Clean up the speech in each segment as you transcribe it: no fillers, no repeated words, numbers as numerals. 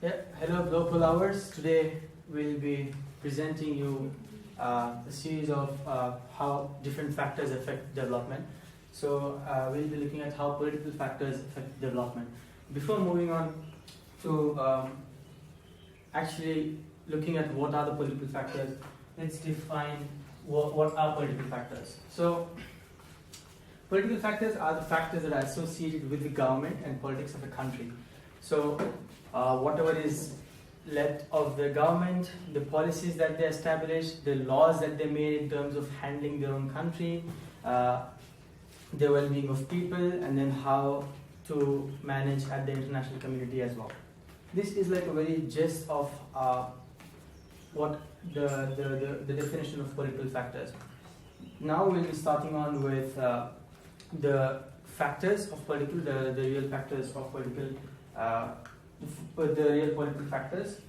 Yeah, hello Global Hours. Today we'll be presenting you a series of how different factors affect development. So we'll be looking at how political factors affect development. Before moving on to actually looking at what are the political factors, let's define what are political factors. So political factors are the factors that are associated with the government and politics of a country. So whatever is left of the government, the policies that they establish, the laws that they made in terms of handling their own country, the well-being of people, and then how to manage at the international community as well. This is like a very gist of what the definition of political factors. Now we'll be starting on with the factors of political, the real factors of political, the real political factors,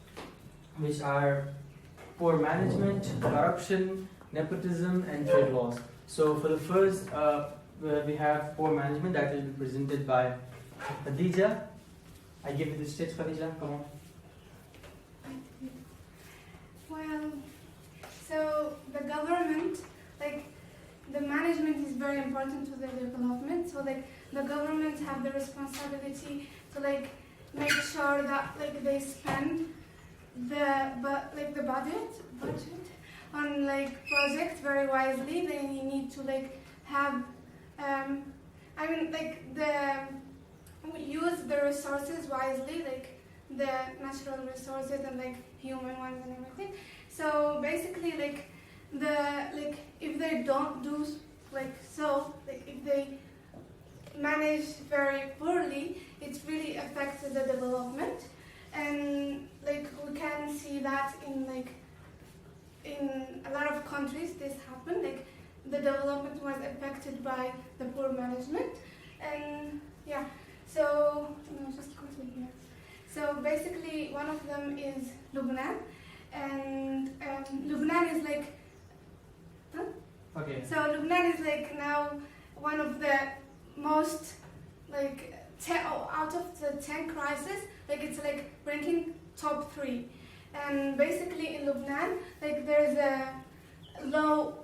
which are poor management, corruption, nepotism, and trade laws. So for the first, we have poor management that will be presented by Khadija. I give you the stage, Khadija. Come on. Well, so the government, the management is very important to the development. So the government have the responsibility to make sure that they spend the budget on projects very wisely. They need to have use the resources wisely, the natural resources and human ones and everything. So basically if they don't do if they manage very poorly, it really affects the development. And we can see that in a lot of countries this happened. The development was affected by the poor management. And yeah, so just continue. So basically one of them is Lebanon, and Lebanon is Okay. So Lebanon is now one of the most out of the 10 crises, it's ranking top 3. And basically in Lebanon, there's a low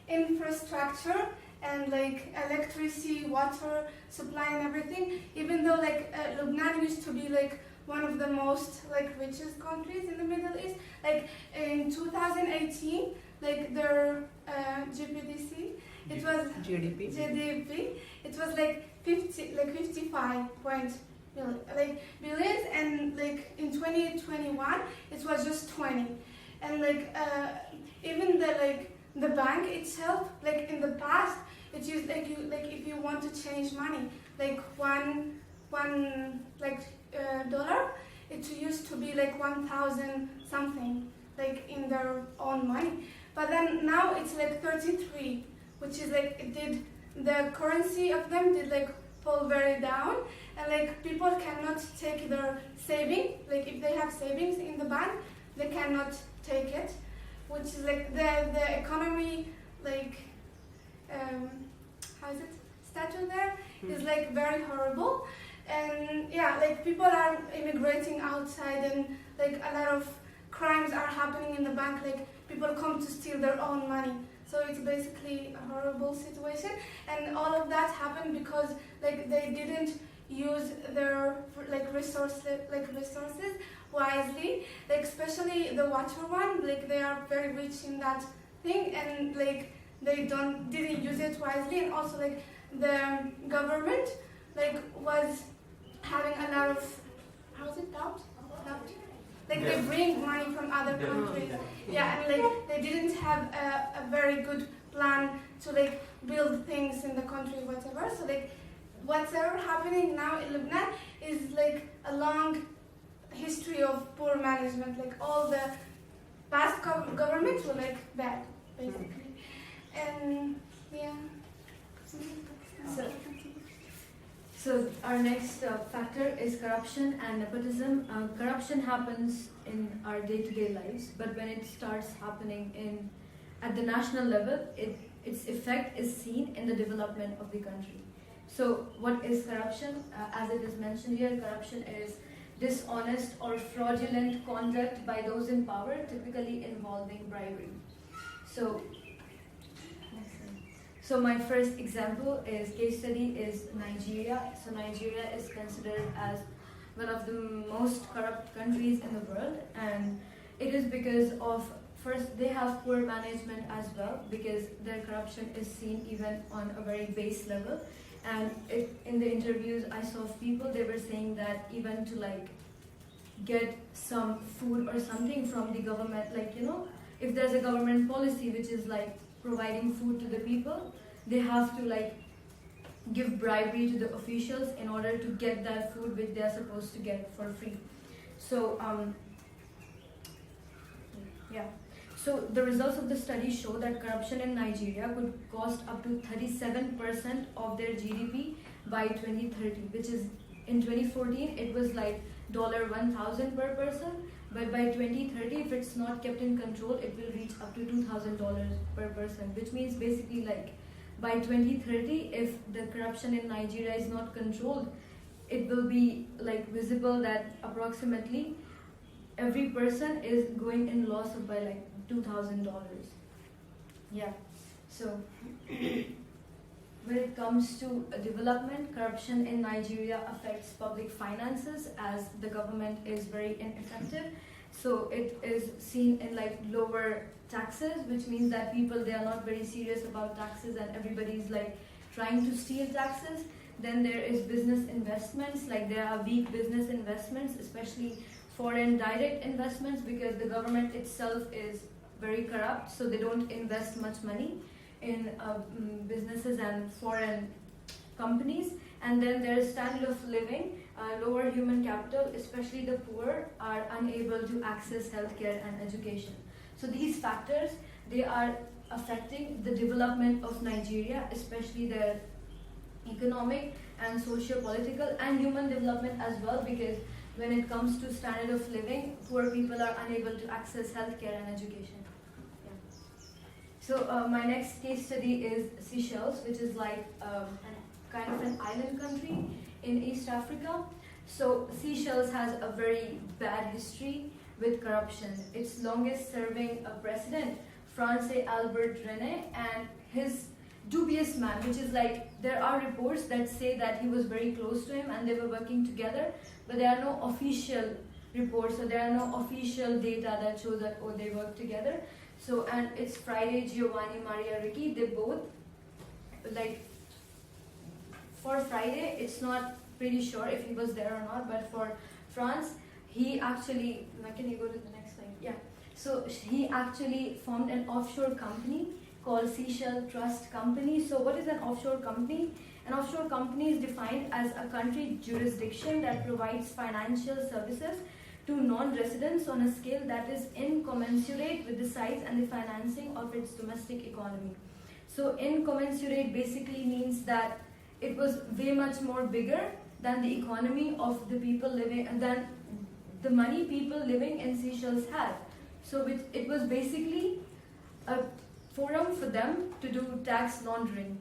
infrastructure and electricity, water supply and everything. Even though Lebanon used to be one of the most richest countries in the Middle East. In 2018, their GDP, it was GDP. It was 55 billions, and in 2021 it was just 20. And even the bank itself, in the past, it used if you want to change money, one dollar, it used to be 1,000 something in their own money. But then now it's 33, which is the currency of them did fall very down, and people cannot take their saving. If they have savings in the bank, they cannot take it, which is the economy how is it status there is very horrible. And yeah, people are immigrating outside, and a lot of crimes are happening in the bank. People come to steal their own money. So it's basically a horrible situation, and all of that happened because they didn't use their resources wisely. Especially the water one, they are very rich in that thing, and they didn't use it wisely. And also the government was having a lot of doubt. They bring money from other countries. Yeah, and they didn't have a very good plan to build things in the country, whatever. So whatever happening now in Lebanon is a long history of poor management. All the past governments were bad, basically. And yeah. So our next factor is corruption and nepotism. Corruption happens in our day-to-day lives, but when it starts happening at the national level, its effect is seen in the development of the country. So what is corruption? As it is mentioned here, corruption is dishonest or fraudulent conduct by those in power, typically involving bribery. So, so my first example is case study is Nigeria. So Nigeria is considered as one of the most corrupt countries in the world, and it is because of, first, they have poor management as well, because their corruption is seen even on a very base level. And in the interviews I saw of people, they were saying that even to like get some food or something from the government, like, you know, if there's a government policy which is like providing food to the people, they have to like give bribery to the officials in order to get that food which they're supposed to get for free. So yeah. So the results of the study show that corruption in Nigeria could cost up to 37% of their GDP by 2030, which is, in 2014 it was like $1,000 per person, but by 2030, if it's not kept in control, it will reach up to $2,000 per person, which means basically like by 2030, if the corruption in Nigeria is not controlled, it will be like visible that approximately every person is going in loss of by like $2,000. Yeah. So when it comes to development, corruption in Nigeria affects public finances as the government is very ineffective. So it is seen in like lower taxes, which means that people, they are not very serious about taxes and everybody's like trying to steal taxes. Then there is business investments, like there are weak business investments, especially foreign direct investments, because the government itself is very corrupt, so they don't invest much money in businesses and foreign companies. And then there's standard of living, lower human capital, especially the poor are unable to access healthcare and education. So these factors, they are affecting the development of Nigeria, especially their economic and socio-political and human development as well, because when it comes to standard of living, poor people are unable to access healthcare and education. Yeah. So my next case study is Seychelles, which is like kind of an island country in East Africa. So Seychelles has a very bad history with corruption. Its longest serving president, Francois Albert Rene, and his dubious man, which is like, there are reports that say that he was very close to him and they were working together, but there are no official reports, so there are no official data that shows that, oh, they work together. So, and it's Friday Giovanni Maria Ricci, they both, like, for Friday, it's not pretty sure if he was there or not, but for France, he actually, can you go to the next slide? Yeah. So he actually formed an offshore company called Seychelles Trust Company. So what is an offshore company? An offshore company is defined as a country jurisdiction that provides financial services to non-residents on a scale that is incommensurate with the size and the financing of its domestic economy. So incommensurate basically means that it was way much more bigger than the economy of the people living, and than the money people living in Seychelles had. So it was basically a forum for them to do tax laundering.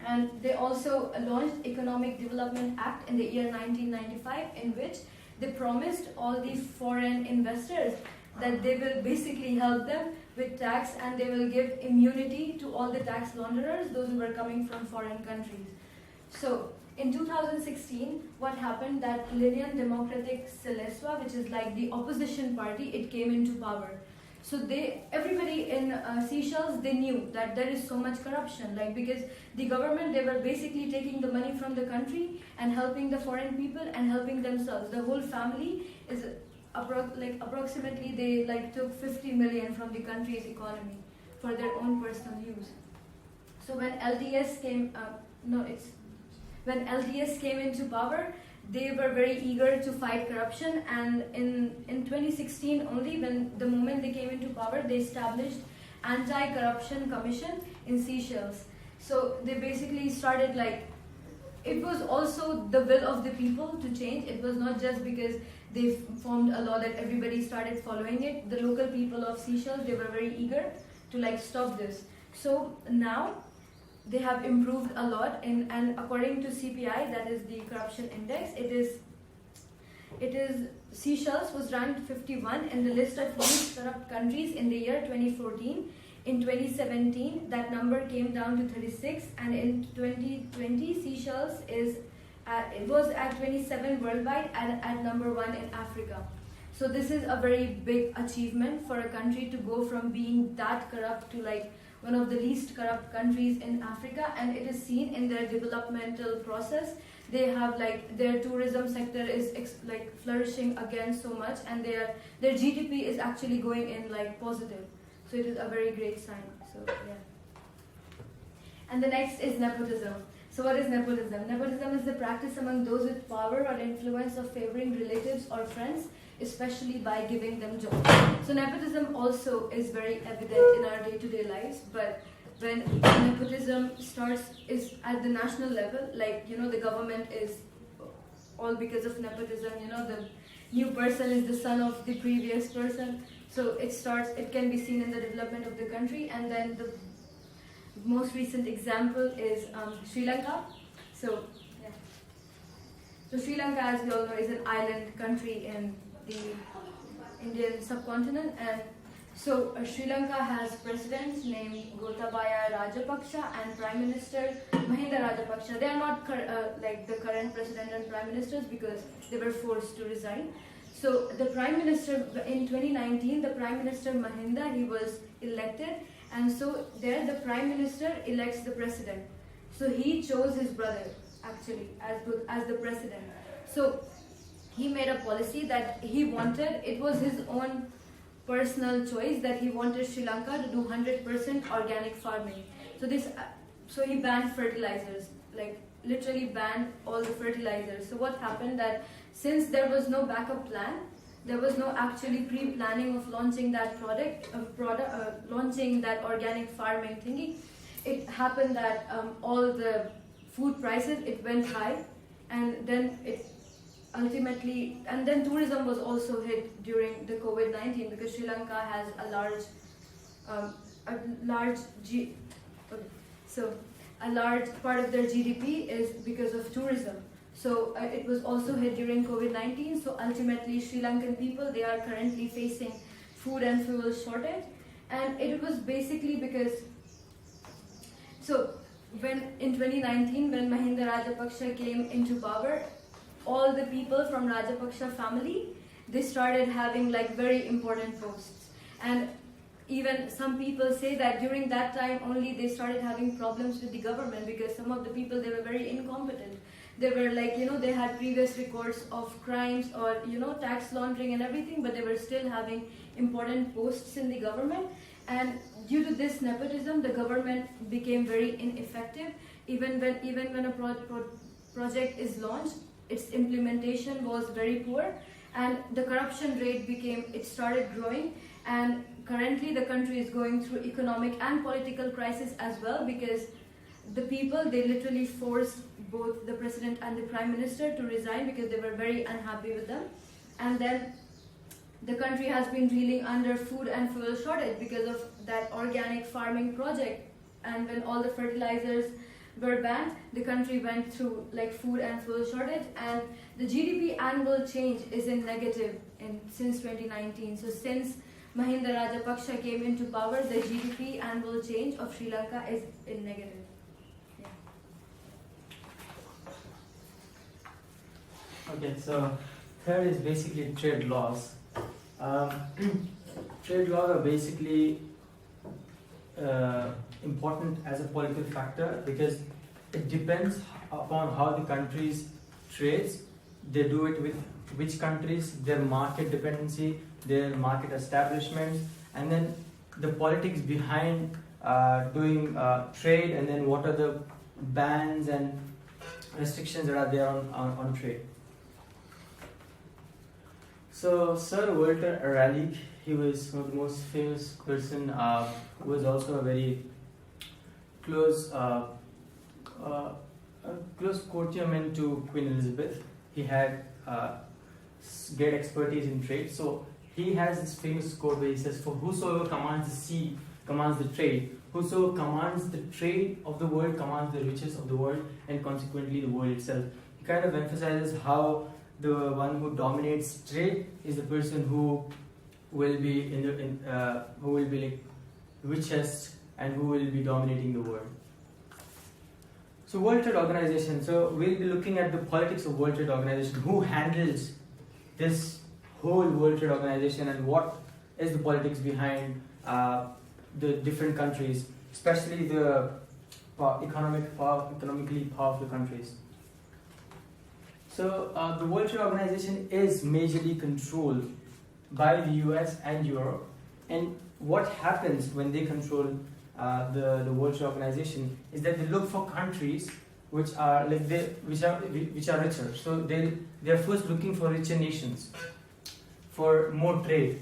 And they also launched Economic Development Act in the year 1995, in which they promised all the foreign investors that they will basically help them with tax and they will give immunity to all the tax launderers, those who were coming from foreign countries. So in 2016, what happened, that L'Union Democratique Célestoire, which is like the opposition party, it came into power. So everybody in Seychelles, they knew that there is so much corruption, like, because the government, they were basically taking the money from the country and helping the foreign people and helping themselves. The whole family is approximately, they like took 50 million from the country's economy for their own personal use. So when LDS came, when LDS came into power, they were very eager to fight corruption, and in 2016 only, when the moment they came into power, they established Anti-Corruption Commission in Seychelles. So they basically started like, it was also the will of the people to change. It was not just because they formed a law that everybody started following it. The local people of Seychelles, they were very eager to like stop this. So now they have improved a lot. And according to CPI, that is the corruption index, it is Seychelles was ranked 51 in the list of least corrupt countries in the year 2014. In 2017, that number came down to 36, and in 2020, Seychelles it was at 27 worldwide and at number 1 in Africa. So this is a very big achievement for a country to go from being that corrupt to like one of the least corrupt countries in Africa, and it is seen in their developmental process. They have like their tourism sector is like flourishing again so much, and their GDP is actually going in like positive. So it is a very great sign. So yeah. And the next is nepotism. So what is nepotism? Nepotism is the practice among those with power or influence of favoring relatives or friends, especially by giving them jobs. So nepotism also is very evident in our day-to-day lives, but when nepotism is at the national level, like, you know, the government is all because of nepotism, you know, the new person is the son of the previous person. So it can be seen in the development of the country. And then the most recent example is Sri Lanka. So, yeah. So Sri Lanka, as we all know, is an island country in the Indian subcontinent. And so Sri Lanka has presidents named Gotabaya Rajapaksa and Prime Minister Mahinda Rajapaksa. They are not like the current president and prime ministers because they were forced to resign. So the prime minister in 2019, the prime minister Mahinda, he was elected, and so there the prime minister elects the president. So he chose his brother actually as the president. So he made a policy that he wanted. It was his own personal choice that he wanted Sri Lanka to do 100% organic farming. So he banned fertilizers, like literally banned all the fertilizers. So what happened that since there was no backup plan, there was no actually pre-planning of launching that launching that organic farming thingy, it happened that all the food prices, it went high, and then and then tourism was also hit during the COVID-19 because Sri Lanka has a large part of their GDP is because of tourism. So it was also hit during COVID-19. So ultimately, Sri Lankan people, they are currently facing food and fuel shortage, and it was basically because. So when in 2019, when Mahinda Rajapaksa came into power, all the people from Rajapaksa family, they started having like very important posts, and even some people say that during that time only they started having problems with the government because some of the people, they were very incompetent. They were like, you know, they had previous records of crimes or, you know, tax laundering and everything, but they were still having important posts in the government. And due to this nepotism, the government became very ineffective. Even when a project is launched, its implementation was very poor, and the corruption rate started growing. And currently the country is going through economic and political crisis as well, because the people, they literally forced both the president and the prime minister to resign because they were very unhappy with them. And then the country has been reeling under food and fuel shortage because of that organic farming project. And when all the fertilizers were banned, the country went through like food and fuel shortage, and the GDP annual change is in negative since 2019. So since Mahinda Rajapaksa came into power, the GDP annual change of Sri Lanka is in negative. Yeah. Okay, so third is basically trade laws. Trade laws are basically important as a political factor because it depends upon how the countries trades. They do it with which countries, their market dependency, their market establishments, and then the politics behind doing trade, and then what are the bans and restrictions that are there on trade. So Sir Walter Raleigh, he was one of the most famous person who was also a very close courtierman to Queen Elizabeth. He had great expertise in trade. So he has this famous quote where he says, "For whosoever commands the sea commands the trade, whoso commands the trade of the world, commands the riches of the world, and consequently the world itself. He kind of emphasizes how the one who dominates trade is the person who will be who will be like richest and who will be dominating the world. So World Trade Organization. So we'll be looking at the politics of World Trade Organization. Who handles this whole World Trade Organization, and what is the politics behind the different countries, especially the economically powerful countries. So the World Trade Organization is majorly controlled by the US and Europe. And what happens when they control the World Trade Organization is that they look for countries which are which are richer. So they are first looking for richer nations for more trade,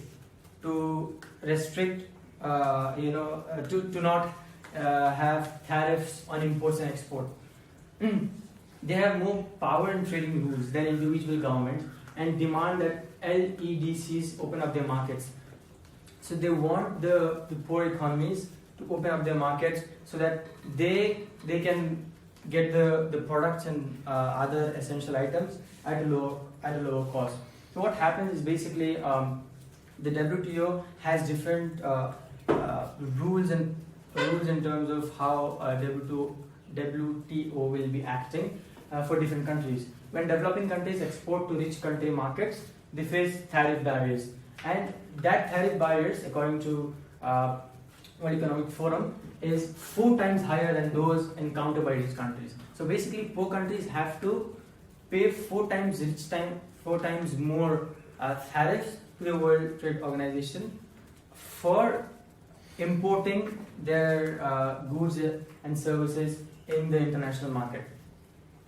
to restrict to not have tariffs on imports and export. They have more power in trading rules than individual governments and demand that LEDCs open up their markets. So they want the poor economies to open up their markets so that they can get the products and other essential items at a lower cost. So what happens is basically the WTO has different rules in terms of how WTO will be acting for different countries. When developing countries export to rich country markets, they face tariff barriers, and that tariff barriers, according to World Economic Forum, is 4 times higher than those encountered by rich countries. So basically, poor countries have to pay 4 times more tariffs to the World Trade Organization for importing their goods and services in the international market.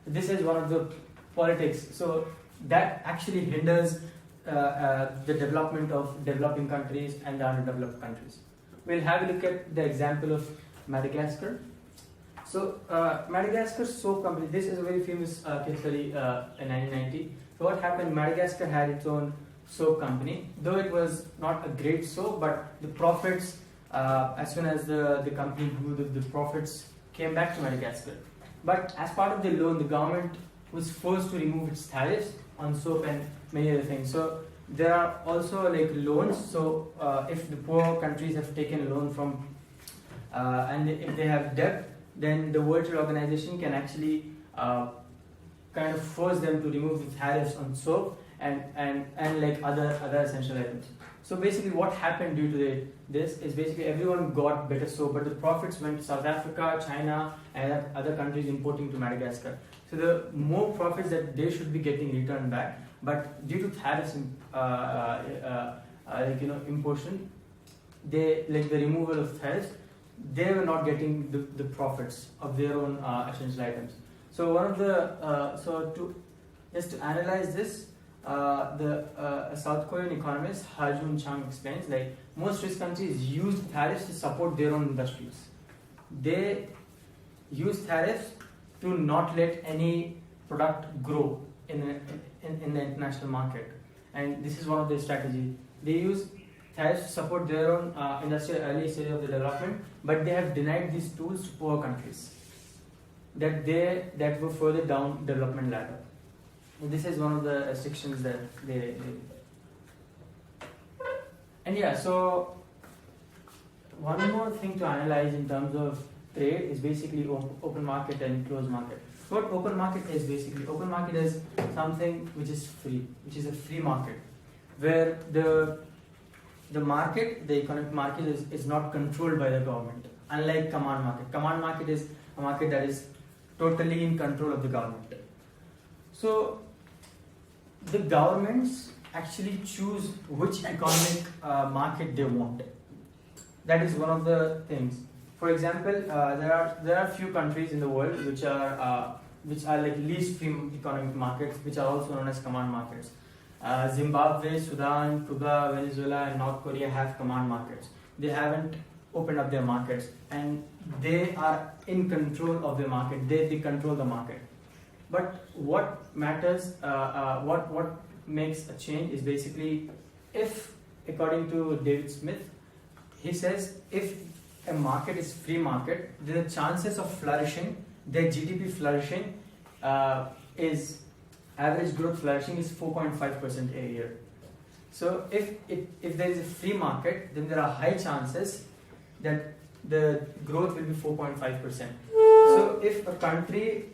This is one of the politics. So that actually hinders the development of developing countries and the underdeveloped countries. We'll have a look at the example of Madagascar. So Madagascar soap company, this is a very famous case study in 1990. So what happened, Madagascar had its own soap company, though it was not a great soap, but the profits, as soon as the company grew, the profits came back to Madagascar. But as part of the loan, the government was forced to remove its tariffs on soap and many other things. So there are also like loans. So if the poor countries have taken a loan from and if they have debt, then the World Trade Organization can actually kind of force them to remove the tariffs on soap and like other essential items. So basically what happened due to this is basically everyone got better soap, but the profits went to South Africa, China, and other countries importing to Madagascar. So the more profits that they should be getting returned back, but due to tariffs imposition, they like the removal of tariffs, they were not getting the profits of their own essential items. So one of the just to analyze this, a South Korean economist Ha-Joon Chang explains, like most rich countries use tariffs to support their own industries. They use tariffs to not let any product grow in the international market, and this is one of their strategies. They use tariffs to support their own industrial early stage of the development, but they have denied these tools to poor countries that were further down development ladder. This is one of the restrictions that they and yeah, so one more thing to analyze in terms of trade is basically open market and closed market. What open market is basically, open market is something which is free, which is a free market, where the market, the economic market is not controlled by the government, unlike command market. Command market is a market that is totally in control of the government. So the governments actually choose which economic market they want. That is one of the things. For example, there are few countries in the world which are like least free economic markets, which are also known as command markets. Zimbabwe, Sudan, Cuba, Venezuela, and North Korea have command markets. They haven't opened up their markets, and they are in control of the market. They control the market. But what matters, what makes a change is basically if, according to David Smith, he says if a market is free market, then the chances of flourishing, their GDP flourishing, is average growth flourishing is 4.5% a year. So if there is a free market, then there are high chances that the growth will be 4.5%. So if a country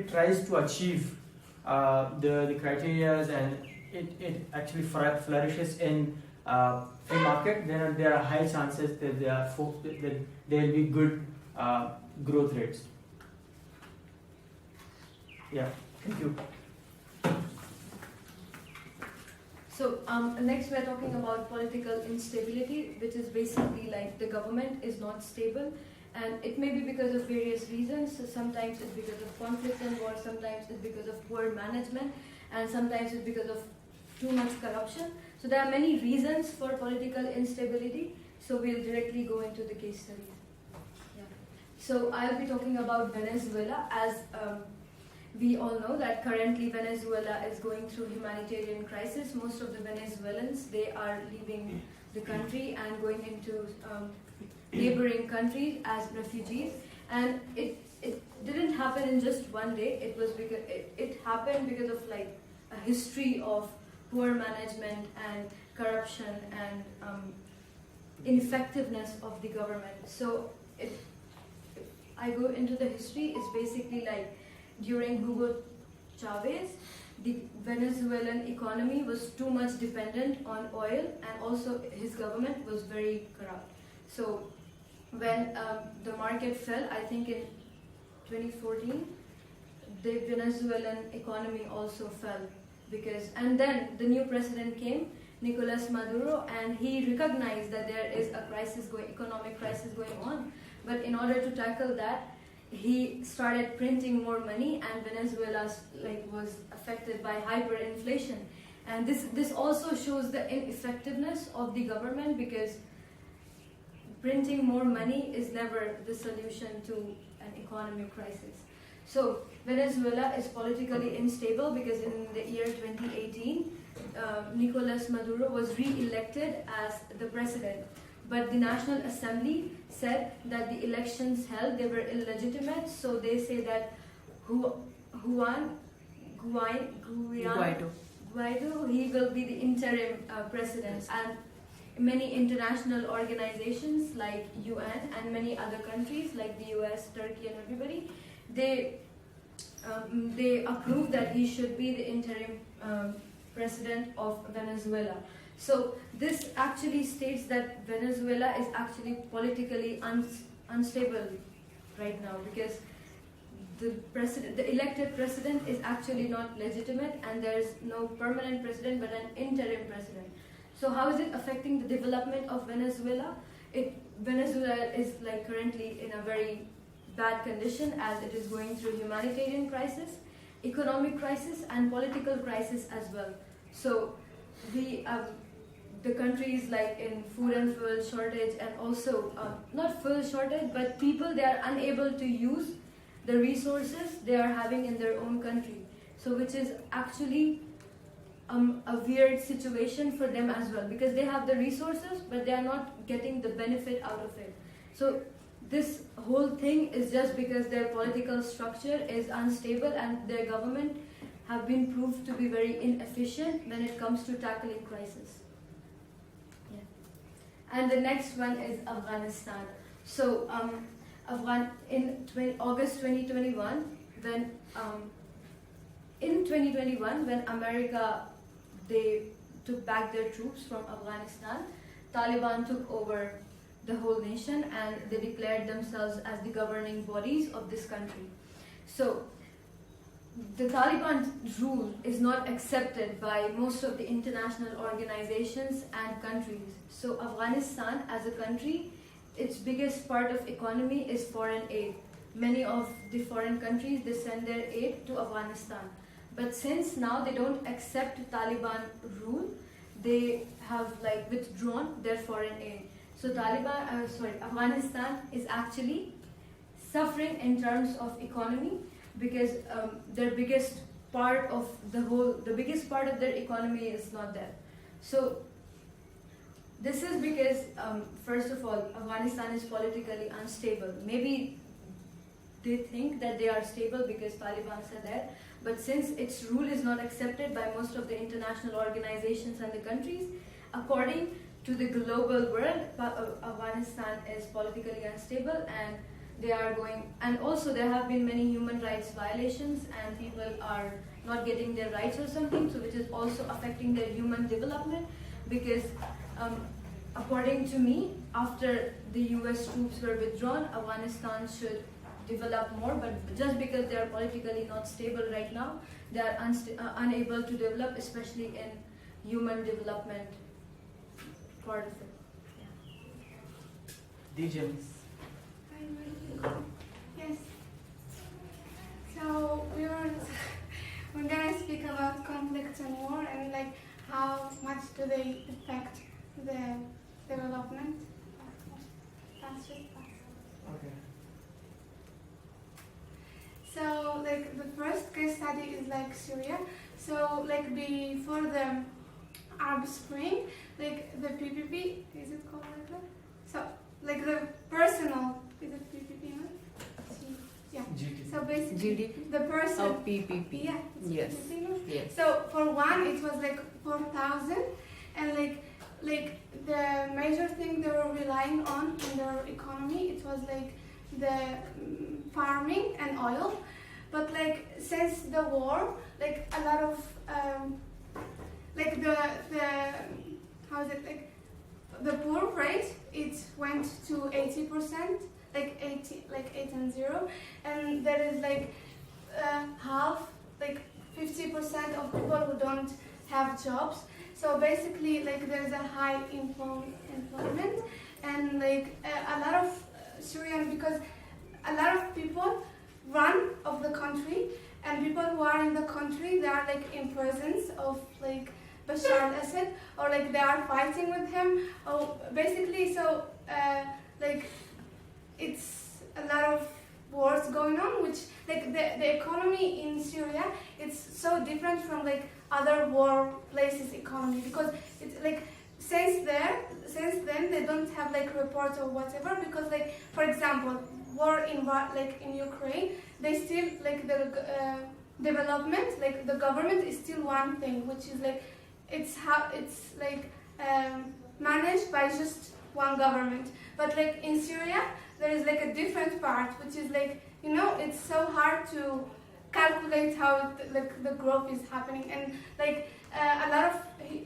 tries to achieve the criteria and it actually flourishes in free market, then there are high chances that there will be good growth rates. Yeah, thank you. So next we're talking about political instability, which is basically like the government is not stable, and it may be because of various reasons. So sometimes it's because of conflict and war, sometimes it's because of poor management, and sometimes it's because of too much corruption. So there are many reasons for political instability. So we'll directly go into the case studies. Yeah. So I'll be talking about Venezuela. As we all know that currently Venezuela is going through humanitarian crisis. Most of the Venezuelans, they are leaving the country and going into neighboring countries as refugees. And it didn't happen in just one day. It was because it happened because of like a history of poor management and corruption and ineffectiveness of the government. So if I go into the history, it's basically like during Hugo Chavez, the Venezuelan economy was too much dependent on oil, and also his government was very corrupt. So when the market fell, I think in 2014, the Venezuelan economy also fell and then the new president came, Nicolas Maduro, and he recognized that there is a economic crisis going on. But in order to tackle that, he started printing more money, and Venezuela was affected by hyperinflation. And this also shows the ineffectiveness of the government, because printing more money is never the solution to an economic crisis. So Venezuela is politically unstable because in the year 2018, Nicolas Maduro was re-elected as the president. But the National Assembly said that the elections held, they were illegitimate, so they say that Juan Guaido, he will be the interim president. And many international organizations like UN and many other countries like the US, Turkey and everybody, they approved that he should be the interim president of Venezuela. So this actually states that Venezuela is actually politically unstable right now, because the elected president is actually not legitimate, and there is no permanent president but an interim president. So how is it affecting the development of Venezuela? Venezuela is currently in a very bad condition, as it is going through humanitarian crisis, economic crisis and political crisis as well. So the country is in food and fuel shortage, and also not fuel shortage, but people, they are unable to use the resources they are having in their own country. So which is actually a weird situation for them as well, because they have the resources but they are not getting the benefit out of it. So this whole thing is just because their political structure is unstable and their government have been proved to be very inefficient when it comes to tackling crisis. Yeah. And the next one is Afghanistan. So in August 2021, when America, they took back their troops from Afghanistan, Taliban took over the whole nation and they declared themselves as the governing bodies of this country. So the Taliban rule is not accepted by most of the international organizations and countries. So Afghanistan as a country, its biggest part of economy is foreign aid. Many of the foreign countries, they send their aid to Afghanistan. But since now they don't accept Taliban rule, they have withdrawn their foreign aid. So Afghanistan is actually suffering in terms of economy, because the biggest part of their economy is not there. So This is because, first of all, Afghanistan is politically unstable. Maybe they think that they are stable because Taliban are there, but since its rule is not accepted by most of the international organizations and the countries, according to the global world, Afghanistan is politically unstable, and they are going, and also there have been many human rights violations, and people are not getting their rights or something, so which is also affecting their human development, because according to me, after the US troops were withdrawn, Afghanistan should develop more, but just because they are politically not stable right now, they are unable to develop, especially in human development part of it. DJ. Yes. So we're gonna speak about conflict and war and like how much do they affect the development. That's just that. Okay. So like the first case study is like Syria. So like before the Arab Spring, like the PPP, is it called like that? So like the personal, is it PPP? No? Yeah. GT. So basically GDP? the person. Oh, PPP. Yeah. it's Yes. PPP, no? Yes. So for one, it was like 4,000, and like the major thing they were relying on in their economy, it was like the farming and oil. But like since the war, like a lot of like the how is it like the poor rate, it went to 80%, like 8 and 0, and there is like half, like 50% of people who don't have jobs. So basically, like there is a high employment, and like a lot of Syrian, because a lot of people run of the country, and people who are in the country, they are like in prisons of like Bashar al-Assad, or like they are fighting with him, or basically, so like it's a lot of wars going on, which like the economy in Syria, it's so different from like other war places economy, because it's like since then they don't have like reports or whatever, because like for example war in like in Ukraine, they still like the development, like the government is still one thing, which is like it's like managed by just one government. But like in Syria there is like a different part, which is like, you know, it's so hard to calculate how like the growth is happening, and like a lot of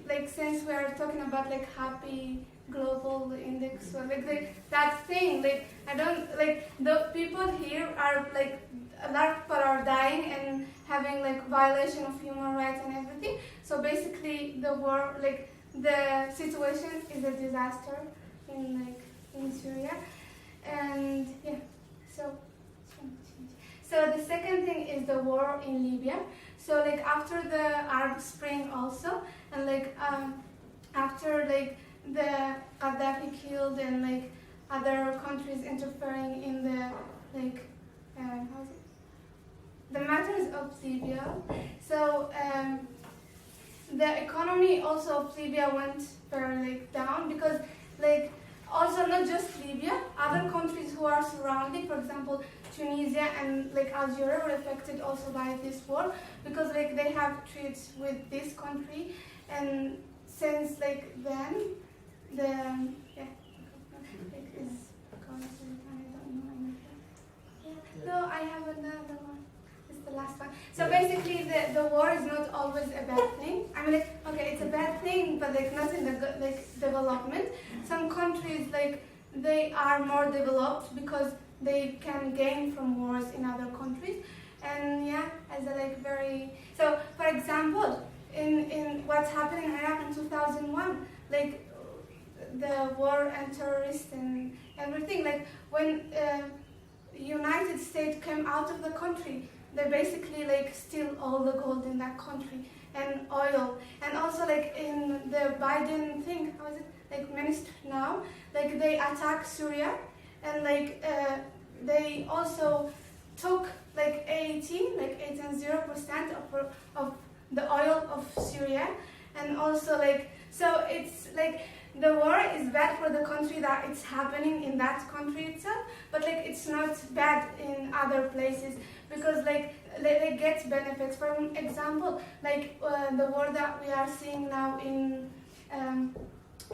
like, since we are talking about like happy global index, so like that thing, like I don't like the people here are like a lot of people are dying and having like violation of human rights and everything. So basically the war, like the situation is a disaster in Syria, and yeah, so the second thing is the war in Libya. So like after the Arab Spring also, and like after like the Gaddafi killed and like other countries interfering in the like how is it? The matters of Libya. So the economy also of Libya went very like down, because like also not just Libya, other countries who are surrounding, for example Tunisia and like Algeria, were affected also by this war, because like they have treaties with this country, and since like then the like is going to I don't know anything. Yeah. No, I have another one. It's the last one. So basically the war is not always a bad thing. I mean like, okay, it's a bad thing, but like not in the like development. Some countries like they are more developed because they can gain from wars in other countries, and yeah, as a like very, so for example in what's happened in Iraq in 2001, like the war and terrorists and everything, like when United States came out of the country, they basically like steal all the gold in that country and oil, and also like in the Biden thing, how is it, like minister now, like they attack Syria, and like they also took like 8.0% of the oil of Syria, and also like So it's like the war is bad for the country that it's happening in that country itself, but like it's not bad in other places because like they get benefits. For example, like the war that we are seeing now in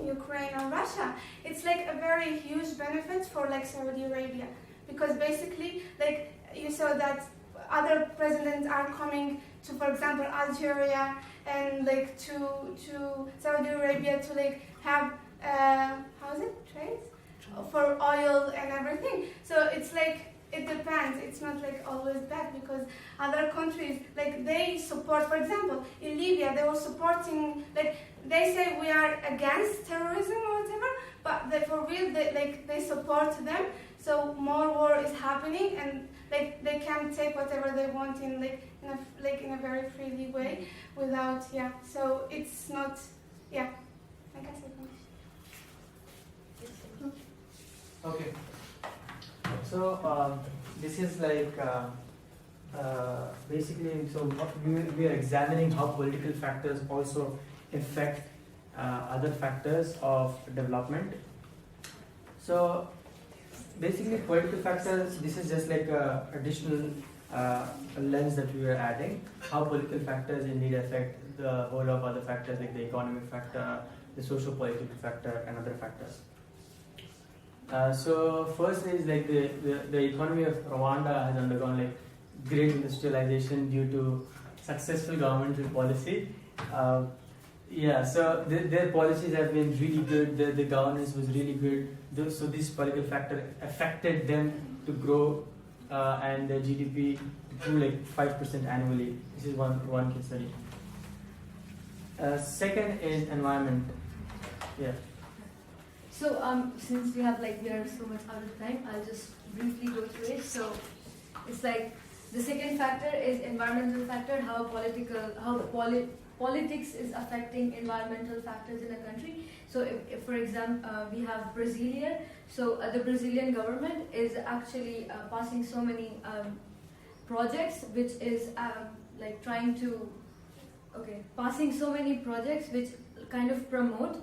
Ukraine and Russia, it's like a very huge benefit for like Saudi Arabia because basically like you saw that other presidents are coming to, for example, Algeria and like to Saudi Arabia to like have trades for oil and everything. So it's like it depends. It's not like always bad because other countries like they support. For example, in Libya they were supporting like they say we are against terrorism or whatever, but for real they support them. So more war is happening and like they can take whatever they want in in a very freely way without So it's not I guess I finished. Okay. So this is like basically, so what we are examining how political factors also affect other factors of development. So basically, political factors. This is just like a additional lens that we are adding. How political factors indeed affect the whole of other factors like the economic factor, the socio-political factor, and other factors. So first is like the economy of Rwanda has undergone like great industrialization due to successful governmental policy. So their policies have been really good. The governance was really good. So this political factor affected them to grow and their GDP grew like 5% annually. This is one case study. Second is environment. Yeah. So since we are so much out of time, I'll just briefly go through it. So it's like the second factor is environmental factor, how politics is affecting environmental factors in a country. So if for example we have Brazil here, so the Brazilian government is actually passing so many projects which is passing so many projects which kind of promote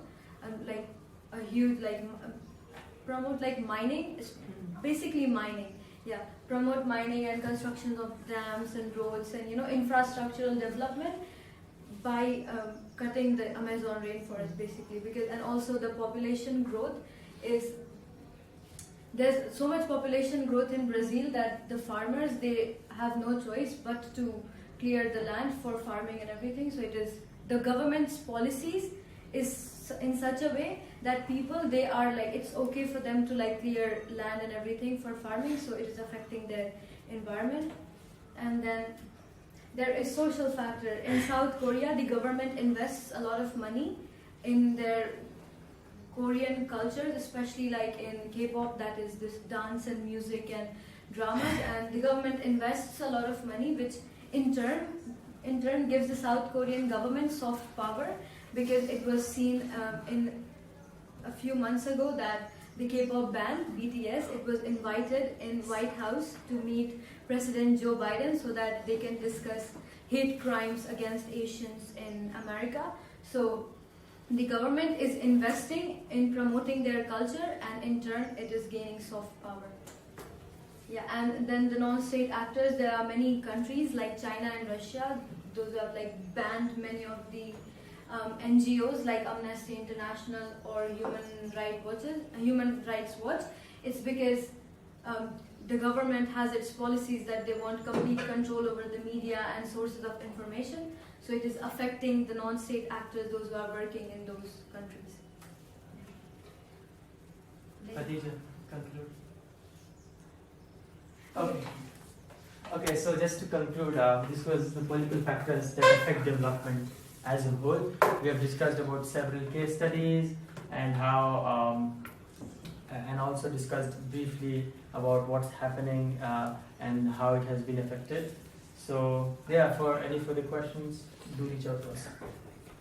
promote mining, basically mining. Promote mining and construction of dams and roads and infrastructural development by cutting the Amazon rainforest basically, because and also the population growth there's so much population growth in Brazil that the farmers, they have no choice but to clear the land for farming and everything. So it is the government's policies is in such a way that people, they are it's okay for them to clear land and everything for farming, so it is affecting their environment. And then there is social factor. In South Korea, the government invests a lot of money in their Korean culture, especially in K-pop, that is this dance and music and dramas, and the government invests a lot of money, which in turn gives the South Korean government soft power, because it was seen in a few months ago that the K-pop band BTS, it was invited in White House to meet President Joe Biden so that they can discuss hate crimes against Asians in America. So the government is investing in promoting their culture, and in turn it is gaining soft power. And then the non-state actors, there are many countries like China and Russia, those have banned many of the NGOs like Amnesty International or Human Rights Watch. It's because the government has its policies that they want complete control over the media and sources of information. So it is affecting the non-state actors, those who are working in those countries. Khadija, conclude. Okay, so just to conclude, this was the political factors that affect development as a whole. We have discussed about several case studies and how, and also discussed briefly about what's happening and how it has been affected. So, for any further questions, do reach out to us.